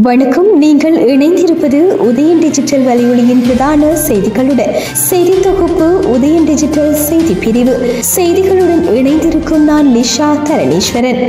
வணக்கம். நீங்கள் இணைந்திருப்பது உதயன் டிஜிட்டல் வலையொலியின் பிரதான செய்திகளுடன். செய்தி தொகுப்பு உதயன் டிஜிட்டல் செய்தி பிரிவு. செய்திகளுடன் இணைந்திருக்கும் நான் லிஷா தரணீஸ்வரன்.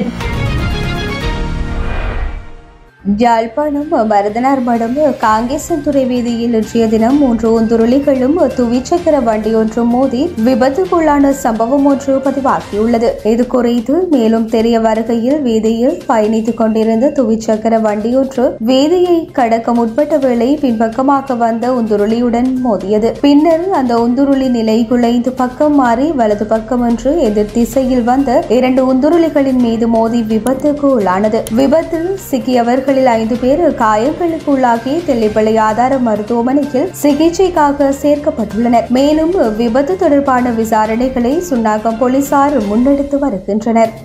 யாழ்ப்பாணம் மருதனார் மடம் காங்கேசன்துறை வீதியில் இன்றைய தினம் 3 உந்துருளிகளும் துவிச்சக்கர வண்டி ஒன்று மோதி விபத்துக்குள்ளான சம்பவம் ஒன்று பதிவாகியுள்ளது. இது குறித்து மேலும் தெரிய வருகையில் வீதியில் பயணித்துக் கொண்டிருந்த துவிச்சக்கர வண்டி ஒன்று வீதியை கடக்க முற்பட்ட வேளை பின்பக்கமாக வந்த உந்துருளியுடன் மோதியது. பின்னர் அந்த உந்துருளி நிலை குலைந்து பக்கம் மாறி வலது பக்கம் என்று எதிர் திசையில் வந்த 2 உந்துருளிகளின் மீது மோதி விபத்துக்கு உள்ளானது. விபத்தில் சிக்கியவர்கள் 5 பேர் காயங்களுக்கு உள்ளாகி தெல்லிப்பளை ஆதார மருத்துவமனையில் சிகிச்சைக்காக சேர்க்கப்பட்டுள்ளனர். மேலும் விபத்து தொடர்பான விசாரணைகளை சுன்னாகம் போலீசார் முன்னெடுத்து வருகின்றனர்.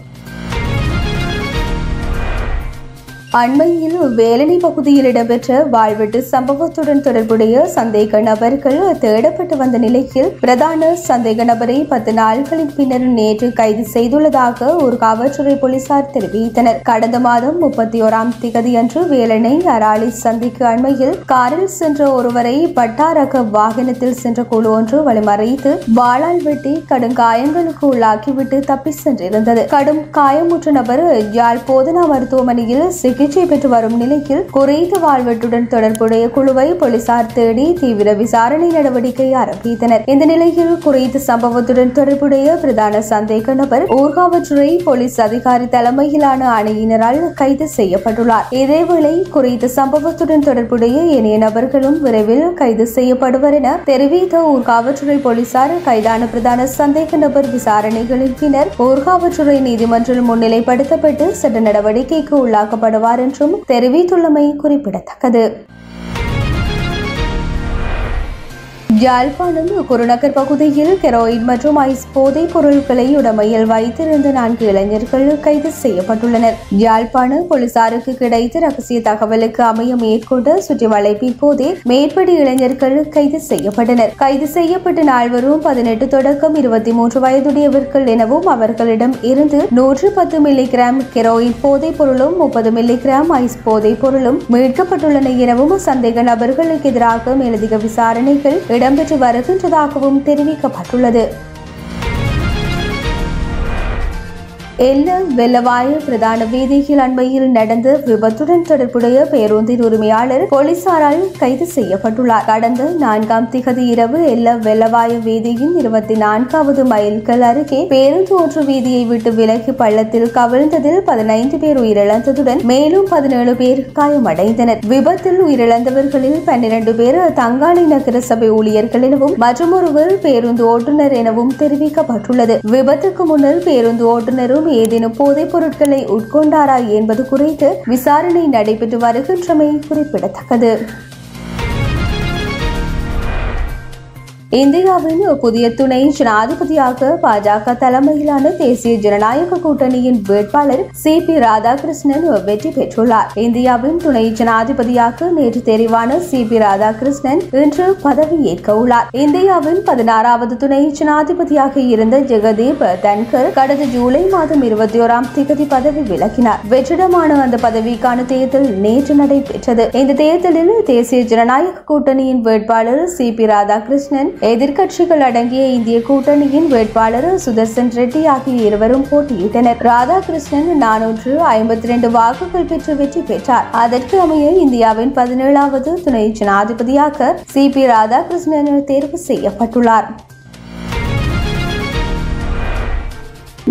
அண்மையில் வேலணி பகுதியில் இடம்பெற்ற வாழ்வெட்டு சம்பவத்துடன் தொடர்புடைய சந்தேக நபர்கள் தேடப்பட்டு வந்த நிலையில் பிரதான சந்தேக நபரை 10 நாட்களின் பின்னர் நேற்று கைது செய்துள்ளதாக ஒரு காவல்துறை போலீசார் தெரிவித்தனர். கடந்த மாதம் 31ஆம் திகதியன்று வேலணை அராளி சந்திக்கு அண்மையில் காரில் சென்ற ஒருவரை பட்டாரக வாகனத்தில் சென்ற குழு ஒன்று வழிமறைத்து வாளால் வெட்டி கடும் காயங்களுக்கு உள்ளாக்கிவிட்டு தப்பி சென்றிருந்தது. கடும் காயமுற்ற நபர் யாழ் போதனா மருத்துவமனையில் சிகிச்சை பெற்று வரும் நிலையில் குறித்த வாழ்வெட்டுடன் தொடர்புடைய குழுவை போலீசார் தேடி தீவிர விசாரணை நடவடிக்கை ஆரம்பித்தனர். இந்த நிலையில் குறித்த சம்பவத்துடன் தொடர்புடைய பிரதான சந்தேக நபர் ஊர்காவற்றுறை போலீஸ் அதிகாரி தலைமையிலான அணியினரால் கைது செய்யப்பட்டுள்ளார். இதேவேளை குறித்த சம்பவத்துடன் தொடர்புடைய ஏனைய நபர்களும் விரைவில் கைது செய்யப்படுவர் என தெரிவித்த ஊர்காவற்றுறை போலீசார் கைதான பிரதான சந்தேக நபர் விசாரணைகளின் பின்னர் ஊர்காவற்றுறை நீதிமன்றில் முன்னிலைப்படுத்தப்பட்டு சட்ட நடவடிக்கைக்கு உள்ளாக்கப்படுவார் என்றும் தெரிவித்துள்ளமை குறிப்பிடத்தக்கது. யாழ்ப்பாணம் குருநகர் பகுதியில் ஹெரோயின் மற்றும் ஐஸ் போதைப் பொருட்களை உடமையில் வைத்திருந்த 4 இளைஞர்கள் கைது செய்யப்பட்டுள்ளனர். யாழ்ப்பாண போலீசாருக்கு கிடைத்த ரகசிய தகவலுக்கு அமைய மேற்கொண்ட சுற்றி வளைப்பின் போதே மேற்படி இளைஞர்கள் கைது செய்யப்பட்டனர். கைது செய்யப்பட்ட 4 18 தொடக்கம் 23 வயதுடையவர்கள் எனவும் அவர்களிடம் இருந்து 110 மில்லிகிராம் ஹெரோயின் போதைப் பொருளும் 30 மில்லிகிராம் ஐஸ் போதைப் பொருளும் மீட்கப்பட்டுள்ளன எனவும் சந்தேக நபர்களுக்கு எதிராக மேலதிக விசாரணைகள் இடம்பெற்று வருகின்றதாகவும் தெரிவிக்கப்பட்டுள்ளது. எல்ல வெள்ளவாய பிரதான வீதியில் அண்மையில் நடந்த விபத்துடன் தொடர்புடைய பேருந்தின் உரிமையாளர் போலீசாரால் கைது செய்யப்பட்டுள்ளார். கடந்த 4ஆம் திகதி இரவு எல்ல வெள்ளவாய வீதியின் 24வது மைல்கள் அருகே பேருந்து ஒன்று வீதியை விட்டு விலகி பள்ளத்தில் கவிழ்ந்ததில் 15 பேர் உயிரிழந்ததுடன் மேலும் 17 பேர் காயமடைந்தனர். விபத்தில் உயிரிழந்தவர்களில் 12 பேர் தங்காளி நகர சபை ஊழியர்கள் எனவும் மற்றொருவர் பேருந்து ஓட்டுநர் எனவும் தெரிவிக்கப்பட்டுள்ளது. விபத்துக்கு முன்னர் பேருந்து ஓட்டுநரும் ஏதேனும் போதைப் பொருட்களை உட்கொண்டாரா என்பது குறித்து விசாரணை நடைபெற்று வருகின்றமை குறிப்பிடத்தக்கது. இந்தியாவின் புதிய துணை ஜனாதிபதியாக பாஜக தலைமையிலான தேசிய ஜனநாயக கூட்டணியின் வேட்பாளர் CP ராதாகிருஷ்ணன் வெற்றி பெற்றுள்ளார். இந்தியாவின் துணை ஜனாதிபதியாக நேற்று தெரிவான CP ராதாகிருஷ்ணன் இன்று பதவியேற்க உள்ளார். இந்தியாவின் 16வது துணை ஜனாதிபதியாக இருந்த ஜெகதீப் தன்கர் கடந்த ஜூலை மாதம் 21ஆம் திகதி பதவி விலகினார். வெற்றிடமான அந்த பதவிக்கான தேர்தல் நேற்று நடைபெற்றது. இந்த தேர்தலில் தேசிய ஜனநாயக கூட்டணியின் வேட்பாளர் CP ராதாகிருஷ்ணன், எதிர்க்கட்சிகள் அடங்கிய இந்திய கூட்டணியின் வேட்பாளர் சுதர்சன் ரெட்டி ஆகிய இருவரும் போட்டியிட்டனர். ராதாகிருஷ்ணன் 452 வாக்குகள் பெற்று வெற்றி பெற்றார். அதற்கு அமைய இந்தியாவின் 17வது துணை ஜனாதிபதியாக CP ராதாகிருஷ்ணன் தேர்வு செய்யப்பட்டுள்ளார்.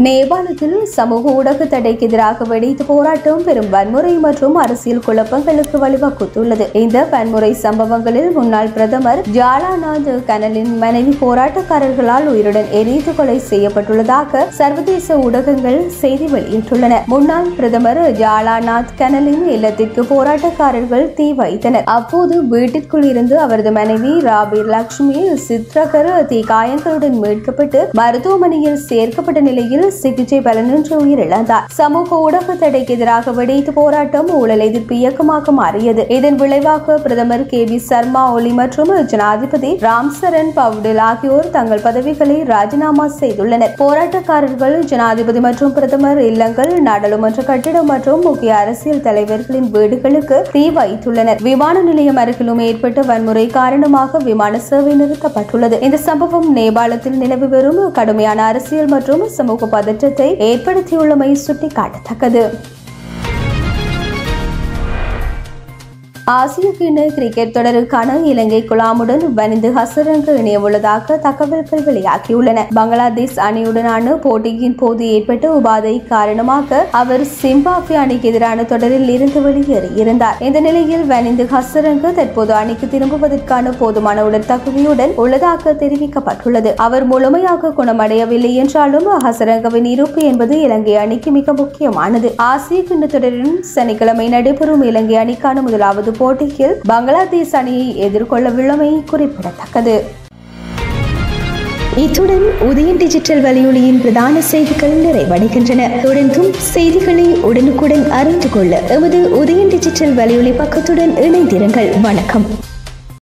நேபாளத்தில் சமூக ஊடக தடைக்கு எதிராக வெடித்த போராட்டம் பெரும் வன்முறை மற்றும் அரசியல் குழப்பங்களுக்கு வழிவகுத்துள்ளது. இந்த வன்முறை சம்பவங்களில் முன்னாள் பிரதமர் ஜாலாநாத் கனலின் மனைவி போராட்டக்காரர்களால் உயிருடன் எரித்து கொலை செய்யப்பட்டுள்ளதாக சர்வதேச ஊடகங்கள் செய்தி வெளியிட்டுள்ளன. முன்னாள் பிரதமர் ஜாலாநாத் கனலின் இல்லத்திற்கு போராட்டக்காரர்கள் தீ வைத்தனர். அப்போது வீட்டிற்குள் இருந்து அவரது மனைவி ராபீர் லட்சுமி சித்ரகர் தீ காயங்களுடன் மீட்கப்பட்டு மருத்துவமனையில் சேர்க்கப்பட்ட நிலையில் சிகிச்சை பலனின்றி உயிரிழந்தார். சமூக ஊடக தடைக்கு எதிராக வெடித்த போராட்டம் ஊழல் எதிர்ப்பு இயக்கமாக மாறியது. இதன் விளைவாக பிரதமர் KV சர்மா ஒலி மற்றும் ஜனாதிபதி ராம் சரண் பவுடல் ஆகியோர் தங்கள் பதவிகளை ராஜினாமா செய்துள்ளனர். போராட்டக்காரர்கள் ஜனாதிபதி மற்றும் பிரதமர் இல்லங்கள், நாடாளுமன்ற கட்டிடம் மற்றும் முக்கிய அரசியல் தலைவர்களின் வீடுகளுக்கு தீ வைத்துள்ளனர். விமான நிலையம் அருகிலும் ஏற்பட்ட வன்முறை காரணமாக விமான சேவை நிறுத்தப்பட்டுள்ளது. இந்த சம்பவம் நேபாளத்தில் நிலவி வரும் கடுமையான அரசியல் மற்றும் சமூக பதற்றத்தை ஏற்படுத்தியுள்ளமை சுட்டிக்காட்டத்தக்கது. ஆசிய கிண்ண கிரிக்கெட் தொடருக்கான இலங்கை குழாமுடன் வனிந்து ஹசரங்க இணைய உள்ளதாக தகவல்கள் வெளியாகியுள்ளன. பங்களாதேஷ் அணியுடனான போட்டியின் போது ஏற்பட்ட உபாதை காரணமாக அவர் சிம்பாப்வே அணிக்கு எதிரான தொடரில் இருந்து வெளியேறியிருந்தார். இந்த நிலையில் வனிந்து ஹசரங்க தற்போது அணிக்கு திரும்புவதற்கான போதுமான உடற்தகுதியுடன் உள்ளதாக தெரிவிக்கப்பட்டுள்ளது. அவர் முழுமையாக குணமடையவில்லை என்றாலும் ஹசரங்கவின் இருப்பு என்பது இலங்கை அணிக்கு மிக முக்கியமானது. ஆசிய கிண்ண தொடரின் சனிக்கிழமை நடைபெறும் இலங்கை அணிக்கான முதலாவது போட்டியில் பங்களாதேஷ் அணியை எதிர்கொள்ளவுள்ளமை குறிப்பிடத்தக்கது. இத்துடன் உதயன் டிஜிட்டல் வலையொலியின் பிரதான செய்திகள் நிறைவடைகின்றன. தொடர்ந்தும் செய்திகளை உடனுக்குடன் அறிந்து கொள்ள எமது உதயன் டிஜிட்டல் வலையொலி பக்கத்துடன் இணைந்திருங்கள். வணக்கம்.